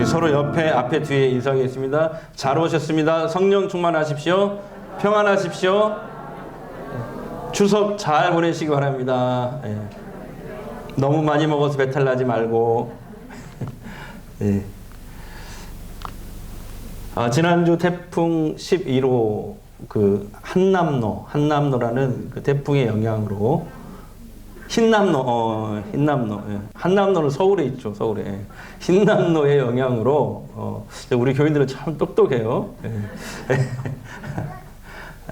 서로 옆에, 앞에, 뒤에 인사하겠습니다. 잘 오셨습니다. 성령 충만하십시오. 평안하십시오. 추석 잘 보내시기 바랍니다. 예. 너무 많이 먹어서 배탈 나지 말고. 예. 지난주 태풍 11호 그 한남노라는 그 태풍의 영향으로 흰남노, 예. 한남노는 서울에 있죠, 서울에. 예. 흰남노의 영향으로 우리 교인들은 참 똑똑해요. 예.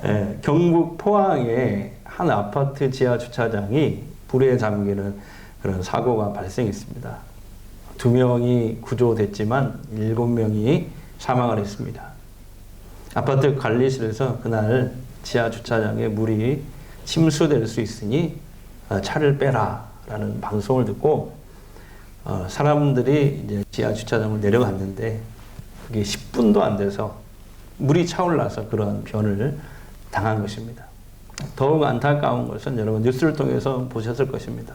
예. 경북 포항의 한 아파트 지하 주차장이 불에 잠기는 그런 사고가 발생했습니다. 2명이 구조됐지만 7명이 사망을 했습니다. 아파트 관리실에서 그날 지하 주차장에 물이 침수될 수 있으니 차를 빼라라는 방송을 듣고 사람들이 이제 지하 주차장을 내려갔는데 그게 10분도 안 돼서 물이 차올라서 그런 변을 당한 것입니다. 더욱 안타까운 것은 여러분 뉴스를 통해서 보셨을 것입니다.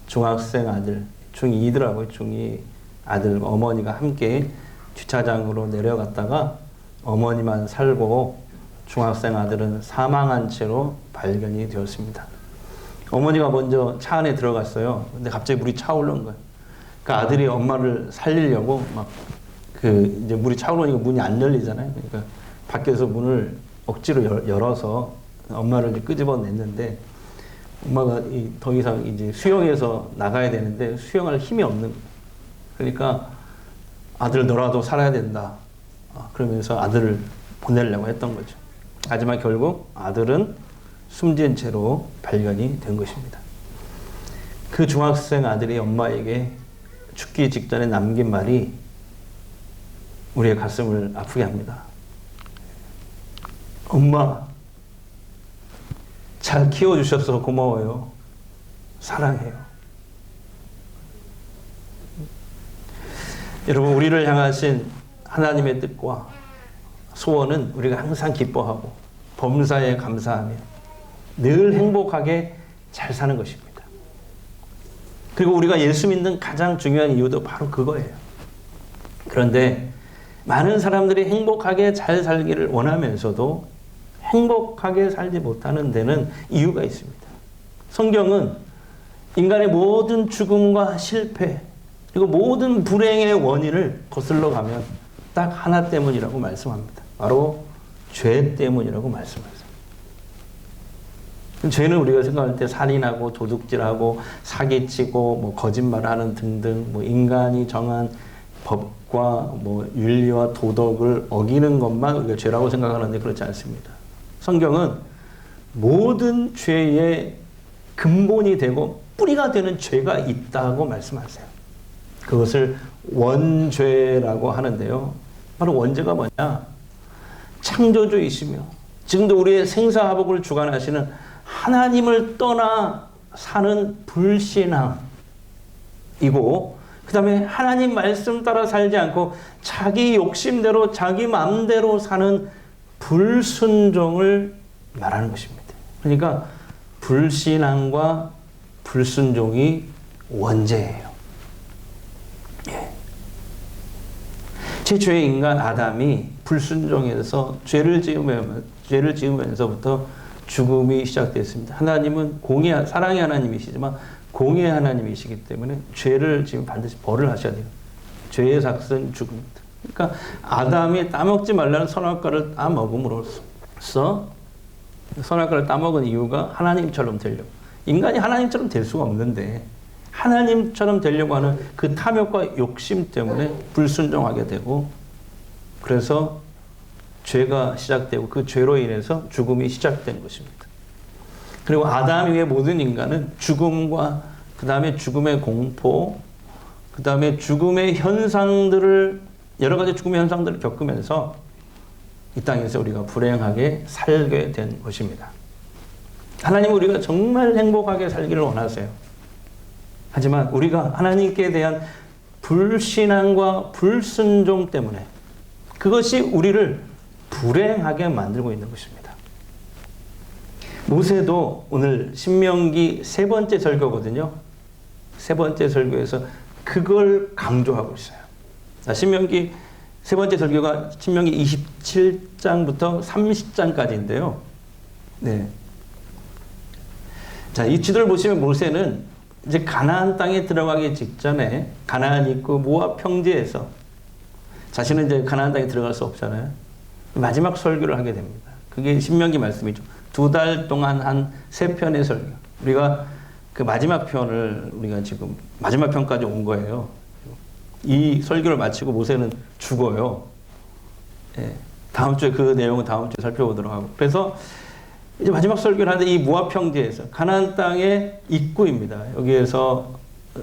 중학생 아들, 중2더라고요. 중2 아들과 어머니가 함께 주차장으로 내려갔다가 어머니만 살고 중학생 아들은 사망한 채로 발견이 되었습니다. 어머니가 먼저 차 안에 들어갔어요. 근데 갑자기 물이 차오르는 거예요. 그러니까 아들이 엄마를 살리려고 이제 물이 차오르니까 문이 안 열리잖아요. 그러니까 밖에서 문을 억지로 열어서 엄마를 끄집어냈는데 엄마가 더 이상 이제 수영해서 나가야 되는데 수영할 힘이 없는 거예요. 그러니까 아들 너라도 살아야 된다. 그러면서 아들을 보내려고 했던 거죠. 하지만 결국 아들은 숨진 채로 발견이 된 것입니다. 그 중학생 아들이 엄마에게 죽기 직전에 남긴 말이 우리의 가슴을 아프게 합니다. 엄마, 잘 키워주셔서 고마워요. 사랑해요. 여러분, 우리를 향하신 하나님의 뜻과 소원은 우리가 항상 기뻐하고 범사에 감사하며 늘 행복하게 잘 사는 것입니다. 그리고 우리가 예수 믿는 가장 중요한 이유도 바로 그거예요. 그런데 많은 사람들이 행복하게 잘 살기를 원하면서도 행복하게 살지 못하는 데는 이유가 있습니다. 성경은 인간의 모든 죽음과 실패 그리고 모든 불행의 원인을 거슬러 가면 딱 하나 때문이라고 말씀합니다. 바로 죄 때문이라고 말씀하세요. 죄는 우리가 생각할 때 살인하고 도둑질하고 사기치고 거짓말하는 등등 인간이 정한 법과 윤리와 도덕을 어기는 것만 우리가 죄라고 생각하는데 그렇지 않습니다. 성경은 모든 죄의 근본이 되고 뿌리가 되는 죄가 있다고 말씀하세요. 그것을 원죄라고 하는데요. 바로 원죄가 뭐냐? 창조주이시며 지금도 우리의 생사화복을 주관하시는 하나님을 떠나 사는 불신앙이고 그 다음에 하나님 말씀 따라 살지 않고 자기 욕심대로 자기 마음대로 사는 불순종을 말하는 것입니다. 그러니까 불신앙과 불순종이 원죄예요. 최초의 인간 아담이 불순종해서 죄를 지으면서부터 죽음이 시작됐습니다. 하나님은 사랑의 하나님이시지만 공의의 하나님이시기 때문에 죄를 지금 반드시 벌을 하셔야 돼요. 죄의 삭은 죽음입니다. 그러니까 아담이 따먹지 말라는 선악과를 따먹음으로써 선악과를 따먹은 이유가 하나님처럼 되려고. 인간이 하나님처럼 될 수가 없는데 하나님처럼 되려고 하는 그 탐욕과 욕심 때문에 불순종하게 되고 그래서 죄가 시작되고 그 죄로 인해서 죽음이 시작된 것입니다. 그리고 아담 이후의 모든 인간은 죽음과 그 다음에 죽음의 공포 그 다음에 죽음의 현상들을 여러 가지 죽음의 현상들을 겪으면서 이 땅에서 우리가 불행하게 살게 된 것입니다. 하나님은 우리가 정말 행복하게 살기를 원하세요. 하지만 우리가 하나님께 대한 불신앙과 불순종 때문에 그것이 우리를 불행하게 만들고 있는 것입니다. 모세도 오늘 신명기 3번째 설교거든요. 3번째 설교에서 그걸 강조하고 있어요. 자, 신명기 세 번째 설교가 신명기 27장부터 30장까지인데요. 네. 자, 이 지도를 보시면 모세는 이제 가나안 땅에 들어가기 직전에 가나안 입구 모압 평지에서 자신은 이제 가나안 땅에 들어갈 수 없잖아요. 마지막 설교를 하게 됩니다. 그게 신명기 말씀이죠. 2달 동안 한 3편의 설교. 우리가 그 마지막 편을 우리가 지금 마지막 편까지 온 거예요. 이 설교를 마치고 모세는 죽어요. 예. 다음 주에 그 내용은 다음 주에 살펴보도록 하고. 그래서 이제 마지막 설교를 하는데 이 모압 평지에서 가나안 땅의 입구입니다. 여기에서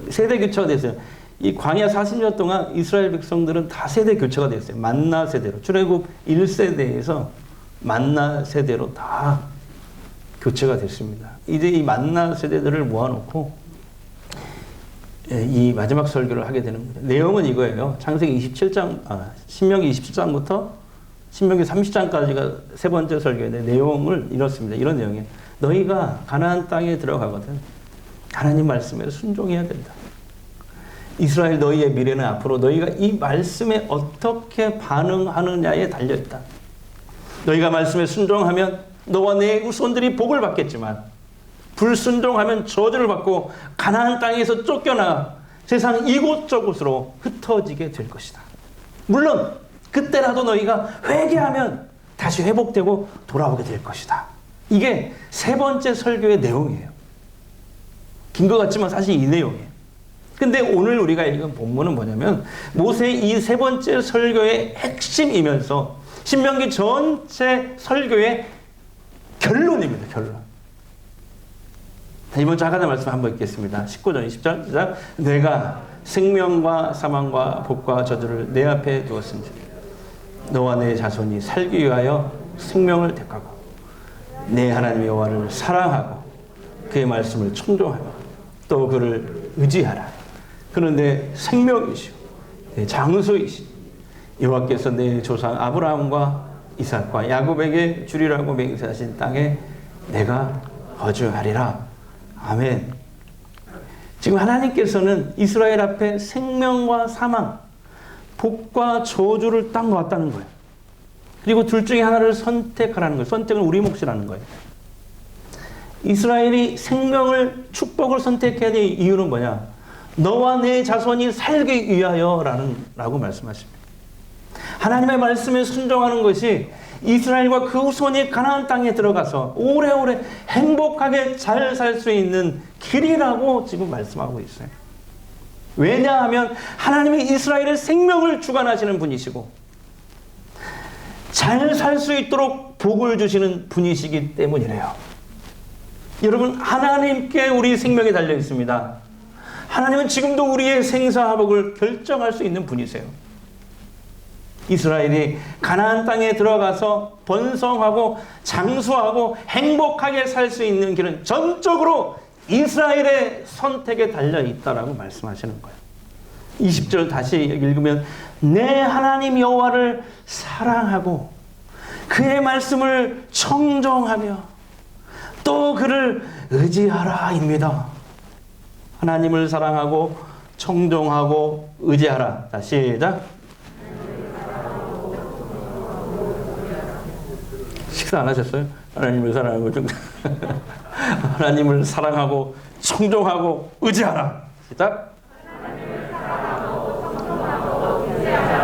세대 교체가 됐어요. 이 광야 40년 동안 이스라엘 백성들은 다 세대 교체가 됐어요. 만나 세대로. 출애굽 1세대에서 만나 세대로 다 교체가 됐습니다. 이제 이 만나 세대들을 모아놓고 이 마지막 설교를 하게 되는 거죠. 내용은 이거예요. 창세기 27장, 신명기 27장부터 신명기 30장까지가 세 번째 설교인데 내용을 이렇습니다. 이런 내용이에요. 너희가 가나안 땅에 들어가거든 하나님 말씀에 순종해야 된다. 이스라엘 너희의 미래는 앞으로 너희가 이 말씀에 어떻게 반응하느냐에 달려있다. 너희가 말씀에 순종하면 너와 내 후손들이 복을 받겠지만 불순종하면 저주를 받고 가나안 땅에서 쫓겨나 세상 이곳저곳으로 흩어지게 될 것이다. 물론 그때라도 너희가 회개하면 다시 회복되고 돌아오게 될 것이다. 이게 세 번째 설교의 내용이에요. 긴 것 같지만 사실 이 내용이에요. 근데 오늘 우리가 읽은 본문은 뭐냐면 모세의 이 세 번째 설교의 핵심이면서 신명기 전체 설교의 결론입니다. 결론. 이번 주 하나님 말씀 한번 읽겠습니다. 19절 20절 시작. 내가 생명과 사망과 복과 저주를 내 앞에 두었은지 너와 내 자손이 살기 위하여 생명을 택하고 내 하나님 여호와를 사랑하고 그의 말씀을 청종하며 또 그를 의지하라. 그는 내 생명이시오 내 장소이시오 여호와께서 내 조상 아브라함과 이삭과 야곱에게 주리라고 맹세하신 땅에 내가 거주하리라. 아멘. 지금 하나님께서는 이스라엘 앞에 생명과 사망, 복과 저주를 딱 놓았다는 거예요. 그리고 둘 중에 하나를 선택하라는 거예요. 선택은 우리 몫이라는 거예요. 이스라엘이 생명을, 축복을 선택해야 될 이유는 뭐냐? 너와 내 자손이 살기 위하여 라고 말씀하십니다. 하나님의 말씀에 순종하는 것이 이스라엘과 그 후손이 가나안 땅에 들어가서 오래오래 행복하게 잘 살 수 있는 길이라고 지금 말씀하고 있어요. 왜냐하면 하나님이 이스라엘의 생명을 주관하시는 분이시고 잘 살 수 있도록 복을 주시는 분이시기 때문이래요. 여러분, 하나님께 우리 생명이 달려 있습니다. 하나님은 지금도 우리의 생사화복을 결정할 수 있는 분이세요. 이스라엘이 가나안 땅에 들어가서 번성하고 장수하고 행복하게 살 수 있는 길은 전적으로 이스라엘의 선택에 달려 있다라고 말씀하시는 거예요. 20절 다시 읽으면 내 하나님 여호와를 사랑하고 그의 말씀을 청종하며 또 그를 의지하라입니다. 하나님을 사랑하고 청종하고 의지하라. 자, 시작. 식사 안 하셨어요? 하나님을 사랑하고 하나님을 사랑하고 청종하고 의지하라. 시작.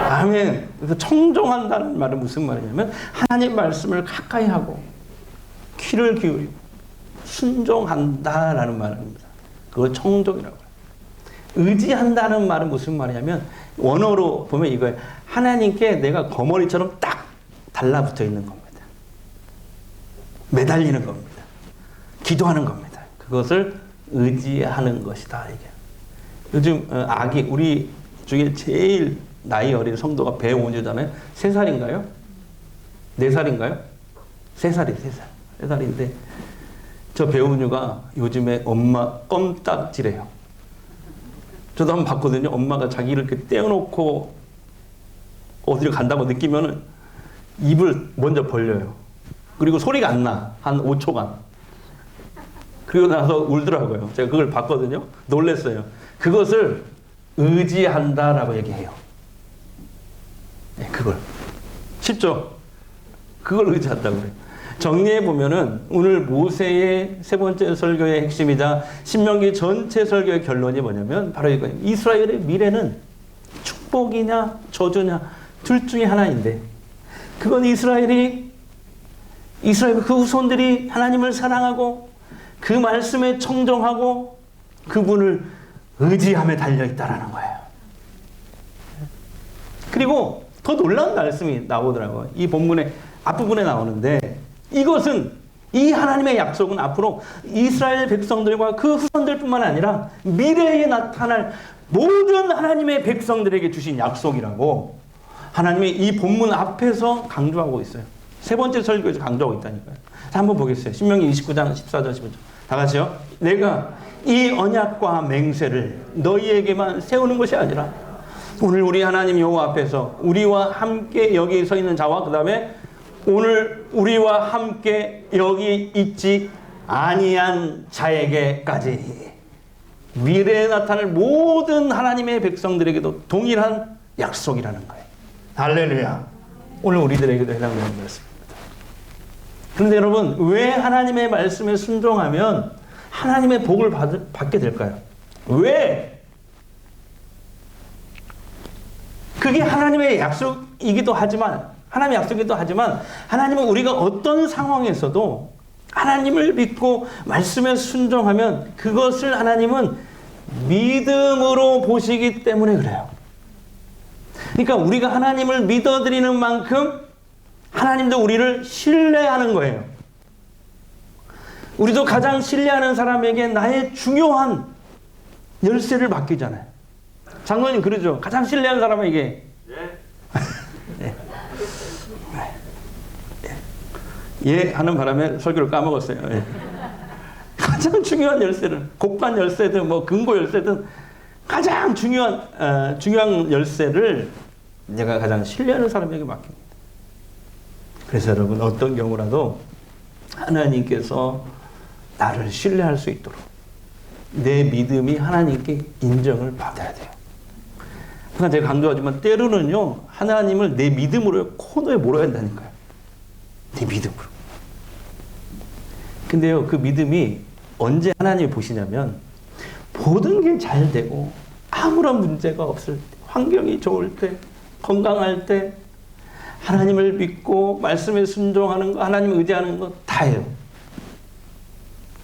아멘. 그래서 청종한다는 말은 무슨 말이냐면 하나님 말씀을 가까이 하고 귀를 기울이고 순종한다라는 말입니다. 그걸 청종이라고 해요. 의지한다는 말은 무슨 말이냐면 원어로 보면 이거예요. 하나님께 내가 거머리처럼 딱 달라붙어 있는 겁니다. 매달리는 겁니다. 기도하는 겁니다. 그것을 의지하는 것이다. 이게. 요즘 아기 우리 중에 제일 나이 어린 성도가 배우주잖아요. 3살인가요? 4살인가요? 3살이 3살. 3살인데 저 배우뉴가 요즘에 엄마 껌딱지래요. 저도 한번 봤거든요. 엄마가 자기를 이렇게 떼어놓고 어디로 간다고 느끼면은 입을 먼저 벌려요. 그리고 소리가 안 나. 한 5초간. 그리고 나서 울더라고요. 제가 그걸 봤거든요. 놀랬어요. 그것을 의지한다라고 얘기해요. 네, 그걸. 쉽죠? 그걸 의지한다고 그래요. 정리해 보면은 오늘 모세의 세 번째 설교의 핵심이자 신명기 전체 설교의 결론이 뭐냐면 바로 이거예요. 이스라엘의 미래는 축복이냐 저주냐 둘 중에 하나인데 그건 이스라엘 그 후손들이 하나님을 사랑하고 그 말씀에 청정하고 그분을 의지함에 달려있다라는 거예요. 그리고 더 놀라운 말씀이 나오더라고요. 이 본문의 앞부분에 나오는데 이것은 이 하나님의 약속은 앞으로 이스라엘 백성들과 그 후손들뿐만 아니라 미래에 나타날 모든 하나님의 백성들에게 주신 약속이라고 하나님이 이 본문 앞에서 강조하고 있어요. 세 번째 설교에서 강조하고 있다니까요. 자, 한번 보겠어요. 신명기 29장 14절 15절. 다 같이요. 내가 이 언약과 맹세를 너희에게만 세우는 것이 아니라 오늘 우리 하나님 여호와 앞에서 우리와 함께 여기 서 있는 자와 그 다음에 오늘 우리와 함께 여기 있지 아니한 자에게까지 미래에 나타날 모든 하나님의 백성들에게도 동일한 약속이라는 거예요. 할렐루야. 오늘 우리들에게도 해당되는 말씀입니다. 그런데 여러분, 왜 하나님의 말씀에 순종하면 하나님의 복을 받게 될까요? 왜? 그게 하나님의 약속이기도 하지만 하나님의 약속이기도 하지만 하나님은 우리가 어떤 상황에서도 하나님을 믿고 말씀에 순종하면 그것을 하나님은 믿음으로 보시기 때문에 그래요. 그러니까 우리가 하나님을 믿어드리는 만큼 하나님도 우리를 신뢰하는 거예요. 우리도 가장 신뢰하는 사람에게 나의 중요한 열쇠를 맡기잖아요. 장로님 그러죠. 가장 신뢰하는 사람에게 네. 예 하는 바람에 설교를 까먹었어요. 예. 가장 중요한 열쇠를 곡간 열쇠든 뭐 금고 열쇠든 가장 중요한 열쇠를 내가 가장 신뢰하는 사람에게 맡깁니다. 그래서 여러분 어떤 경우라도 하나님께서 나를 신뢰할 수 있도록 내 믿음이 하나님께 인정을 받아야 돼요. 항상 제가 강조하지만 때로는요 하나님을 내 믿음으로 코너에 몰아야 한다니까요. 내 믿음으로. 근데요 그 믿음이 언제 하나님이 보시냐면 모든 게 잘 되고 아무런 문제가 없을 때, 환경이 좋을 때, 건강할 때 하나님을 믿고 말씀에 순종하는 거, 하나님을 의지하는 거 다예요.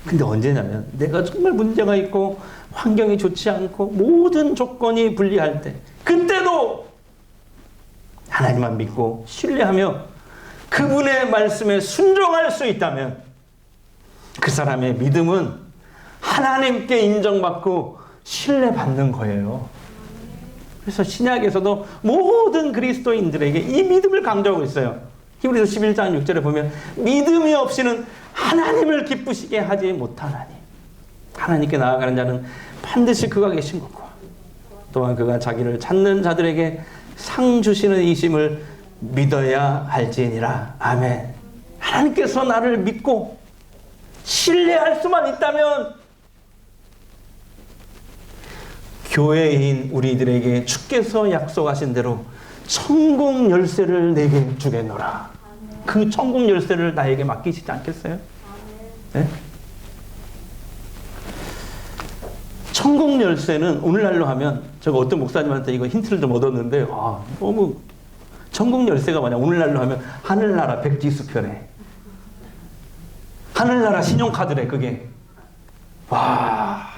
근데 언제냐면 내가 정말 문제가 있고 환경이 좋지 않고 모든 조건이 불리할 때 그때도 하나님만 믿고 신뢰하며 그분의 말씀에 순종할 수 있다면 그 사람의 믿음은 하나님께 인정받고 신뢰받는 거예요. 그래서 신약에서도 모든 그리스도인들에게 이 믿음을 강조하고 있어요. 히브리서 11장 6절에 보면 믿음이 없이는 하나님을 기쁘시게 하지 못하나니 하나님께 나아가는 자는 반드시 그가 계신 것과 또한 그가 자기를 찾는 자들에게 상 주시는 이심을 믿어야 할지니라. 아멘. 하나님께서 나를 믿고 신뢰할 수만 있다면 교회인 우리들에게 주께서 약속하신 대로 천국 열쇠를 내게 주겠노라. 그 천국 열쇠를 나에게 맡기시지 않겠어요? 네? 천국 열쇠는 오늘날로 하면 제가 어떤 목사님한테 이거 힌트를 좀 얻었는데 너무 천국 열쇠가 뭐냐 오늘날로 하면 하늘나라 백지수표래. 하늘나라 신용카드래 그게. 와.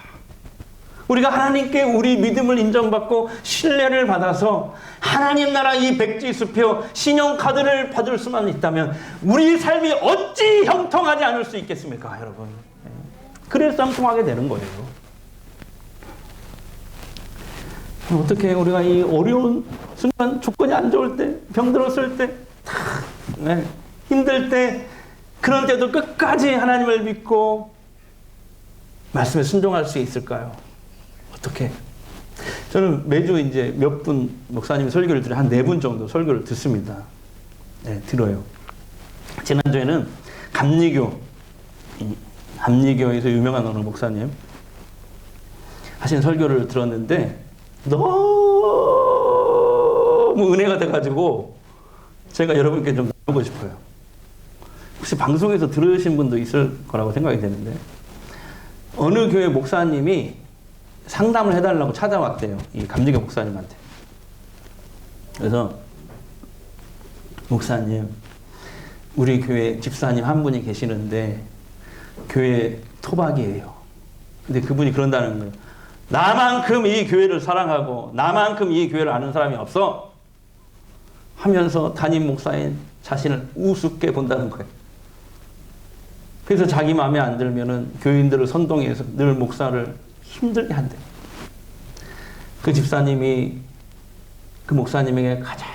우리가 하나님께 우리 믿음을 인정받고 신뢰를 받아서 하나님 나라 이 백지수표 신용카드를 받을 수만 있다면 우리 삶이 어찌 형통하지 않을 수 있겠습니까 여러분. 그래서 형통하게 되는 거예요. 어떻게 우리가 이 어려운 순간 조건이 안 좋을 때 병들었을 때 힘들 때 그런 때도 끝까지 하나님을 믿고 말씀에 순종할 수 있을까요? 어떻게? 저는 매주 이제 몇 분 목사님 설교를 들어요. 한 4분 정도 설교를 듣습니다. 네, 들어요. 지난주에는 감리교에서 유명한 어느 목사님 하신 설교를 들었는데 너무 너무 은혜가 돼가지고 제가 여러분께 좀 나누고 싶어요. 혹시 방송에서 들으신 분도 있을 거라고 생각이 되는데, 어느 교회 목사님이 상담을 해달라고 찾아왔대요. 이 감리교 목사님한테. 그래서 목사님, 우리 교회 집사님 한 분이 계시는데 교회 토박이에요. 근데 그분이 그런다는 거예요. 나만큼 이 교회를 사랑하고 나만큼 이 교회를 아는 사람이 없어 하면서 담임 목사인 자신을 우습게 본다는 거예요. 그래서 자기 마음에 안 들면은 교인들을 선동해서 늘 목사를 힘들게 한대요. 그 집사님이 그 목사님에게 가장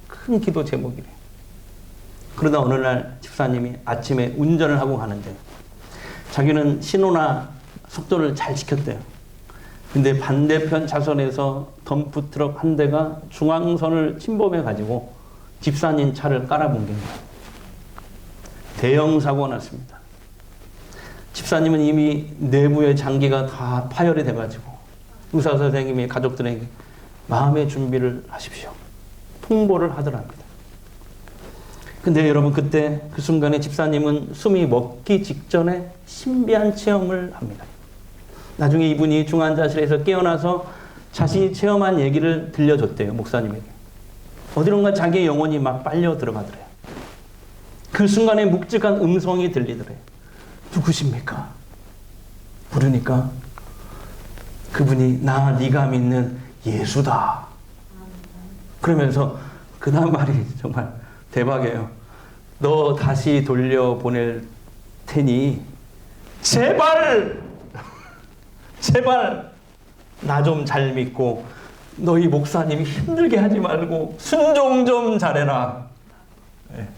큰 기도 제목이래요. 그러다 어느 날 집사님이 아침에 운전을 하고 가는데 자기는 신호나 속도를 잘 지켰대요. 근데 반대편 차선에서 덤프트럭 한 대가 중앙선을 침범해 가지고 집사님 차를 깔아뭉갠 거예요. 대형 사고가 났습니다. 집사님은 이미 내부의 장기가 다 파열이 돼가지고 의사 선생님이 가족들에게 마음의 준비를 하십시오 통보를 하더랍니다. 근데 여러분, 그때 그 순간에 집사님은 숨이 멎기 직전에 신비한 체험을 합니다. 나중에 이분이 중환자실에서 깨어나서 자신이 체험한 얘기를 들려줬대요, 목사님에게. 어디론가 자기의 영혼이 막 빨려 들어가더래요. 그 순간에 묵직한 음성이 들리더래요. 누구십니까? 부르니까 그분이 나 네가 믿는 예수다. 그러면서 그 다음 말이 정말 대박이에요. 너 다시 돌려보낼 테니 제발 나 좀 잘 믿고 너희 목사님 힘들게 하지 말고 순종 좀 잘해라. 네,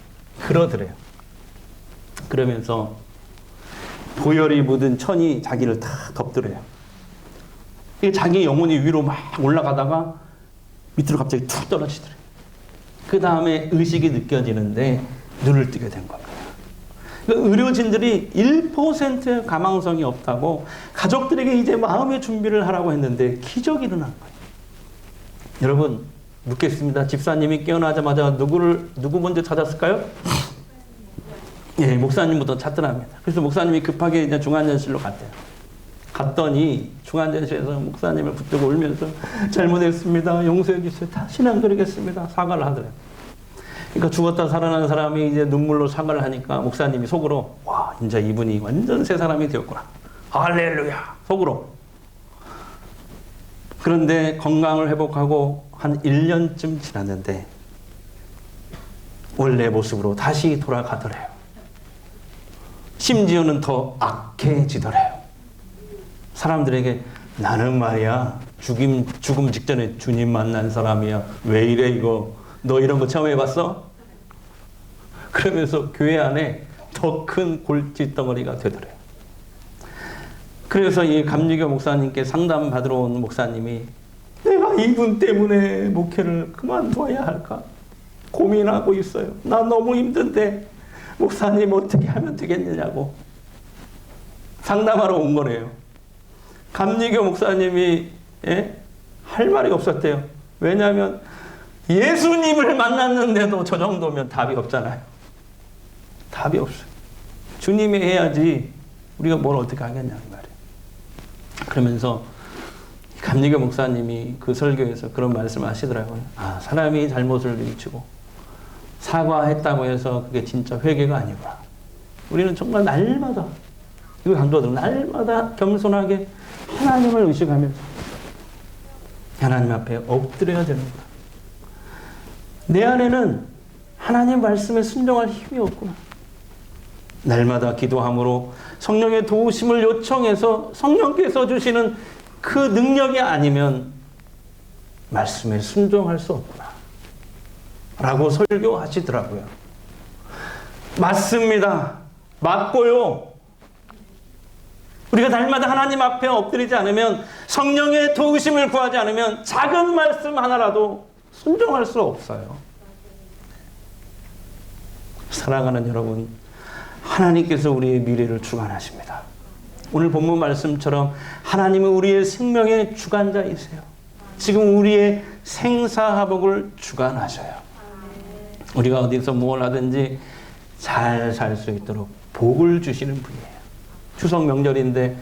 그러더래요. 그러면서 보혈이 묻은 천이 자기를 다 덮더래요. 자기 영혼이 위로 막 올라가다가 밑으로 갑자기 툭 떨어지더래요. 그 다음에 의식이 느껴지는데 눈을 뜨게 된 겁니다. 의료진들이 1% 가망성이 없다고 가족들에게 이제 마음의 준비를 하라고 했는데 기적이 일어난 거예요. 여러분, 묻겠습니다. 집사님이 깨어나자마자 누구 먼저 찾았을까요? 예, 목사님부터 찾더랍니다. 그래서 목사님이 급하게 이제 중환자실로 갔대요. 갔더니 중환자실에서 목사님을 붙들고 울면서 잘못했습니다. 용서해 주세요. 다시는 안 그러겠습니다. 사과를 하더래요. 그러니까 죽었다 살아난 사람이 이제 눈물로 사과를 하니까 목사님이 속으로 와, 이제 이분이 완전 새 사람이 되었구나. 할렐루야. 속으로. 그런데 건강을 회복하고 한 1년쯤 지났는데 원래 모습으로 다시 돌아가더래요. 심지어는 더 악해지더래요. 사람들에게 나는 말이야 죽음 직전에 주님 만난 사람이야. 왜 이래 이거. 너 이런 거 처음 해봤어? 그러면서 교회 안에 더 큰 골칫덩어리가 되더래요. 그래서 이 감리교 목사님께 상담 받으러 온 목사님이 내가 이분 때문에 목회를 그만둬야 할까 고민하고 있어요. 나 너무 힘든데 목사님 어떻게 하면 되겠느냐고 상담하러 온 거래요. 감리교 목사님이 할 말이 없었대요. 왜냐하면 예수님을 만났는데도 저 정도면 답이 없잖아요. 답이 없어요. 주님이 해야지 우리가 뭘 어떻게 하겠냐는 말이에요. 그러면서 감리교 목사님이 그 설교에서 그런 말씀을 하시더라고요. 아, 사람이 잘못을 뉘우치고 사과했다고 해서 그게 진짜 회개가 아니구나. 우리는 정말 날마다, 이거 강조하도록 날마다 겸손하게 하나님을 의식하면서 하나님 앞에 엎드려야 되는 거야. 내 안에는 하나님 말씀에 순종할 힘이 없구나. 날마다 기도함으로 성령의 도우심을 요청해서 성령께서 주시는 그 능력이 아니면 말씀에 순종할 수 없구나 라고 설교하시더라고요. 맞습니다. 맞고요. 우리가 날마다 하나님 앞에 엎드리지 않으면, 성령의 도우심을 구하지 않으면 작은 말씀 하나라도 순종할 수 없어요. 사랑하는 여러분, 하나님께서 우리의 미래를 주관하십니다. 오늘 본문 말씀처럼 하나님은 우리의 생명의 주관자이세요. 지금 우리의 생사화복을 주관하셔요. 우리가 어디서 뭘 하든지 잘 살 수 있도록 복을 주시는 분이에요. 추석 명절인데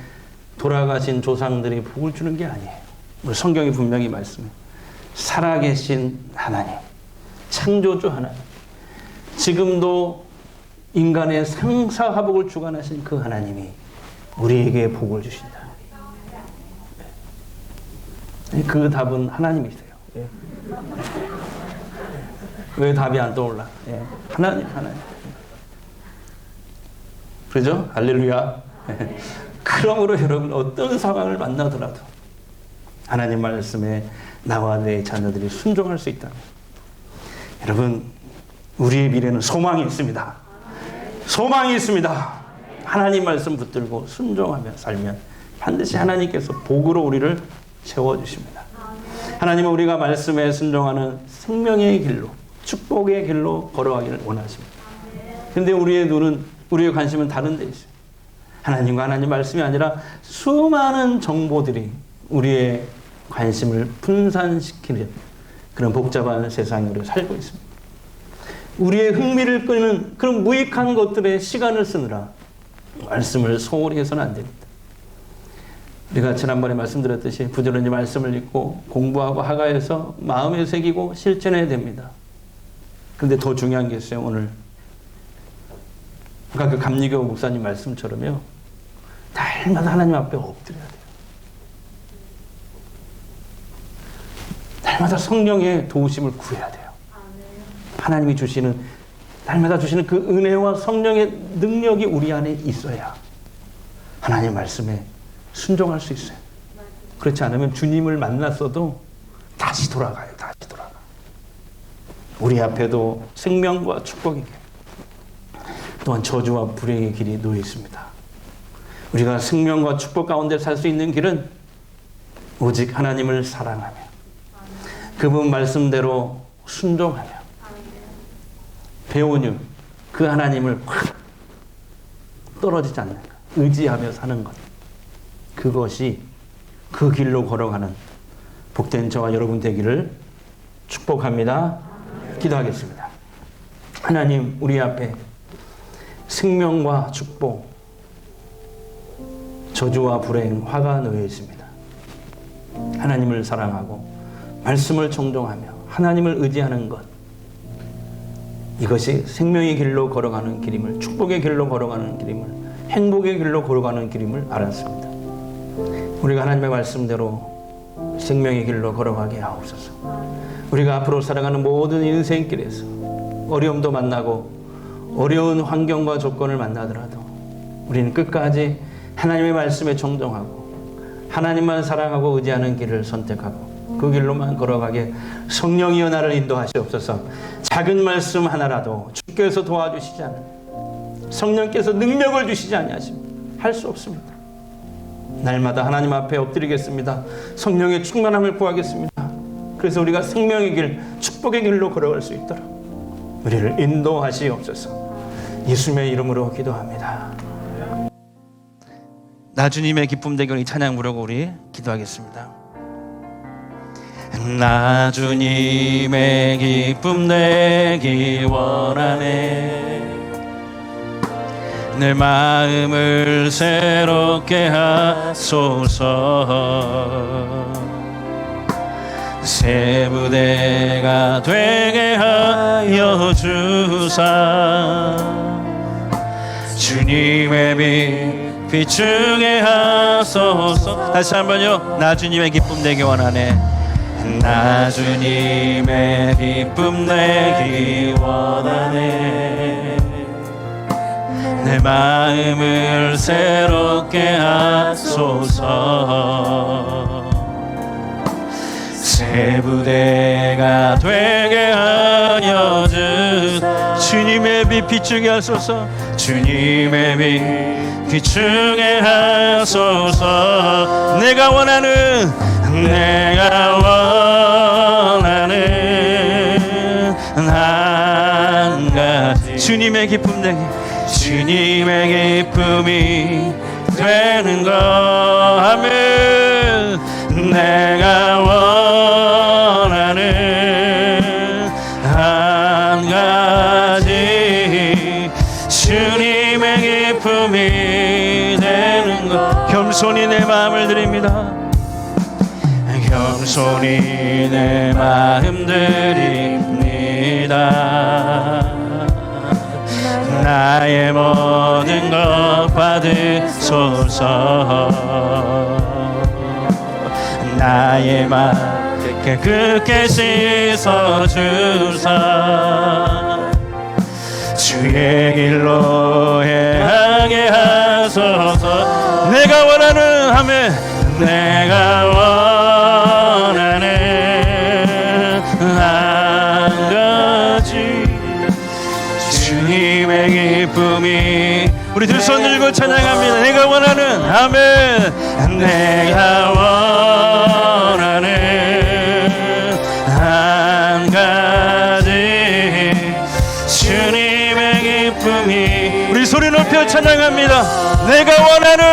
돌아가신 조상들이 복을 주는 게 아니에요. 우리 성경이 분명히 말씀해요. 살아계신 하나님, 창조주 하나님, 지금도 인간의 생사화복을 주관하신 그 하나님이 우리에게 복을 주신다. 그 답은 하나님이세요. 왜 답이 안 떠올라? 하나님. 그죠? 할렐루야. 그러므로 여러분 어떤 상황을 만나더라도 하나님 말씀에 나와 내 자녀들이 순종할 수 있다. 여러분, 우리의 미래는 소망이 있습니다. 소망이 있습니다. 하나님 말씀 붙들고 순종하며 살면 반드시 하나님께서 복으로 우리를 채워주십니다. 하나님은 우리가 말씀에 순종하는 생명의 길로, 축복의 길로 걸어가기를 원하십니다. 그런데 우리의 눈은, 우리의 관심은 다른 데 있어요. 하나님과 하나님 말씀이 아니라 수많은 정보들이 우리의 관심을 분산시키는 그런 복잡한 세상에 우리가 살고 있습니다. 우리의 흥미를 끄는 그런 무익한 것들에 시간을 쓰느라 말씀을 소홀히 해서는 안 됩니다. 우리가 지난번에 말씀드렸듯이 부지런히 말씀을 읽고 공부하고 하가해서 마음에 새기고 실천해야 됩니다. 그런데 더 중요한 게 있어요. 오늘 그 감리교 목사님 말씀처럼요, 날마다 하나님 앞에 엎드려야 돼요. 날마다 성령의 도우심을 구해야 돼요. 하나님이 주시는, 날마다 주시는 그 은혜와 성령의 능력이 우리 안에 있어야 하나님 말씀에 순종할 수 있어요. 그렇지 않으면 주님을 만났어도 다시 돌아가요. 우리 앞에도 생명과 축복의 길, 또한 저주와 불행의 길이 놓여 있습니다. 우리가 생명과 축복 가운데 살 수 있는 길은 오직 하나님을 사랑하며 그분 말씀대로 순종하며 배우는 그 하나님을 확 떨어지지 않는 것, 의지하며 사는 것, 그것이 그 길로 걸어가는 복된 저와 여러분 되기를 축복합니다. 기도하겠습니다. 하나님, 우리 앞에 생명과 축복, 저주와 불행, 화가 놓여 있습니다. 하나님을 사랑하고 말씀을 청종하며 하나님을 의지하는 것, 이것이 생명의 길로 걸어가는 길임을, 축복의 길로 걸어가는 길임을, 행복의 길로 걸어가는 길임을 알았습니다. 우리가 하나님의 말씀대로 생명의 길로 걸어가게 하옵소서. 우리가 앞으로 살아가는 모든 인생길에서 어려움도 만나고 어려운 환경과 조건을 만나더라도 우리는 끝까지 하나님의 말씀에 청종하고 하나님만 사랑하고 의지하는 길을 선택하고 그 길로만 걸어가게 성령이여 나를 인도하시옵소서. 작은 말씀 하나라도 주께서 도와주시지 않으면, 성령께서 능력을 주시지 아니하시면 할 수 없습니다. 날마다 하나님 앞에 엎드리겠습니다. 성령의 충만함을 구하겠습니다. 그래서 우리가 생명의 길, 축복의 길로 걸어갈 수 있도록 우리를 인도하시옵소서. 예수님의 이름으로 기도합니다. 나 주님의 기쁨 대결, 이 찬양 부르고 우리 기도하겠습니다. 나 주님의 기쁨 내기 원하네. 내 마음을 새롭게 하소서. 새 부대가 되게 하여 주사. 주님의 빛 비추게 하소서. 다시 한번요. 나 주님의 기쁨 되기 원하네. 나 주님의 기쁨 내기 원하네. 내 마음을 새롭게 하소서. 새 부대가 되게 하여 주소서. 주님의 빛 비추게 하소서. 주님의 빛 비추게 하소서. 내가 원하는 한 가지 주님의 기쁨 되게, 주님의 기쁨이 되는 것. 아멘. 내가 겸손히 내 마음 드립니다. 나의 모든 것 받으소서. 나의 맘 깨끗게 씻어주사 주의 길로 행하게 하소서. 내가 원하는 아멘. 내가 원하는 한 가지 주님의 기쁨이. 우리 두 손 들고 찬양합니다. 내가 원하는 아멘. 내가 원하는 한 가지 주님의 기쁨이. 우리 소리 높여 찬양합니다. 내가 원하는